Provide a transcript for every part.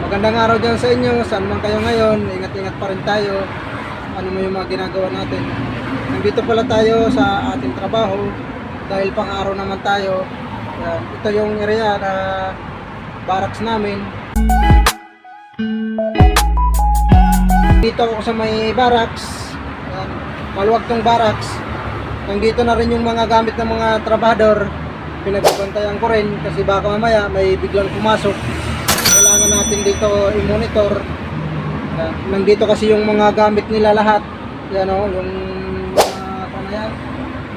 Magandang araw dyan sa inyo, saan man kayo ngayon, ingat-ingat pa rin tayo. Ano mo yung mga ginagawa natin. Nandito pala tayo sa ating trabaho dahil pang araw naman tayo. Yan. Ito yung area na barracks namin. Dito ako sa may barracks. Yan. Maluwag tong barracks. Nandito na rin yung mga gamit ng mga trabahador. Pinagbantayan ko rin kasi baka mamaya may biglang pumasok. Kailangan natin dito i-monitor. Yan. Nandito kasi yung mga gamit nila lahat. Yan o, yung ano yan,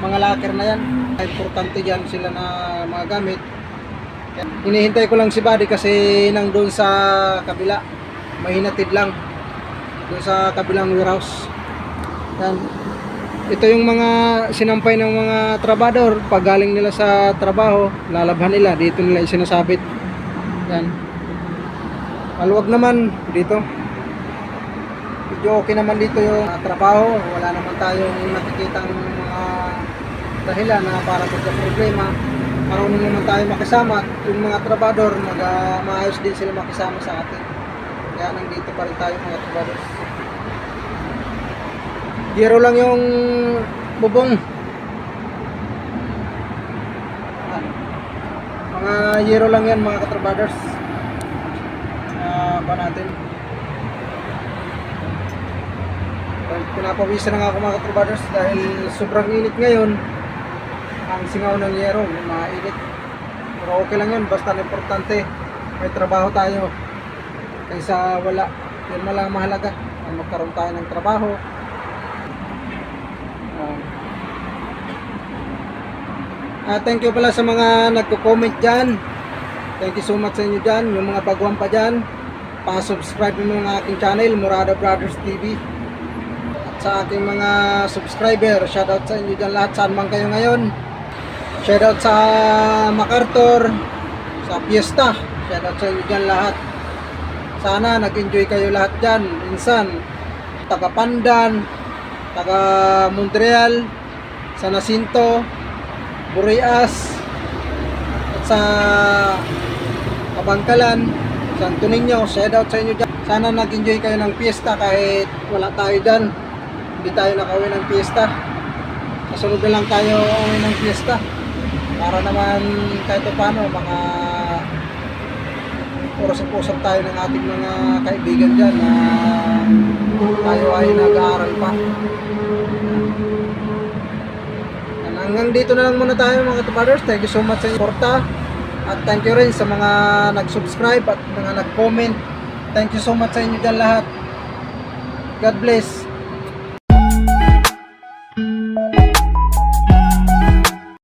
mga locker na yan. Importante dyan sila na mga gamit. Yan. Hinihintay ko lang si Buddy kasi nandun sa kabila. Mahinatid lang. Doon sa kabilang warehouse. Yan. Ito yung mga sinampay ng mga trabador. Pag galing nila sa trabaho, lalabhan nila. Dito nila isinasabit. Yan. Maluwag naman dito. Medyo okay naman dito yung trabaho. Wala naman tayong nakikitang mga dahilan na para magka-problema. Marunong naman tayo makisama. Yung mga trabador, maayos din sila makisama sa atin. Kaya nandito pa rin tayo mga trabador. Zero lang yung bubong. Mga zero lang yan mga katrabadors. Pa natin. Pinapawisan na nga ako mga katrabadors dahil sobrang init ngayon. Ang singaw ng yero, mainit. Pero okay lang yun, basta importante may trabaho tayo kaysa wala. Yun na lang mahalaga, magkaroon tayo ng trabaho. Thank you pala sa mga nagko-comment dyan. Thank you so much sa inyo dyan. Yung mga baguhan pa dyan, pa-subscribe mo ng aking channel, Morada Brothers TV. At sa aking mga subscriber, shoutout sa inyo dyan lahat, saan man kayo ngayon. Shoutout sa MacArthur, sa Fiesta, shoutout sa inyo dyan lahat. Sana nag-enjoy kayo lahat dyan. Minsan, taga Pandan, taga Montreal, sa Nacinto, Burias, at sa Kabangkalan, Santo Niño, shout out sa inyo dyan. Sana nag-enjoy kayo ng fiesta kahit wala tayo dyan. Hindi tayo nakauwi ng fiesta. Kasunod na lang tayo uwi ng fiesta. Para naman kahit paano mga usap-usap tayo ng ating mga kaibigan dyan na tayo ay nag-aaral pa. Hanggang dito na lang muna tayo mga katrabadors. Thank you so much sa suporta. At thank you rin sa mga nag-subscribe at mga nag-comment. Thank you so much sa inyo dyan lahat. God bless.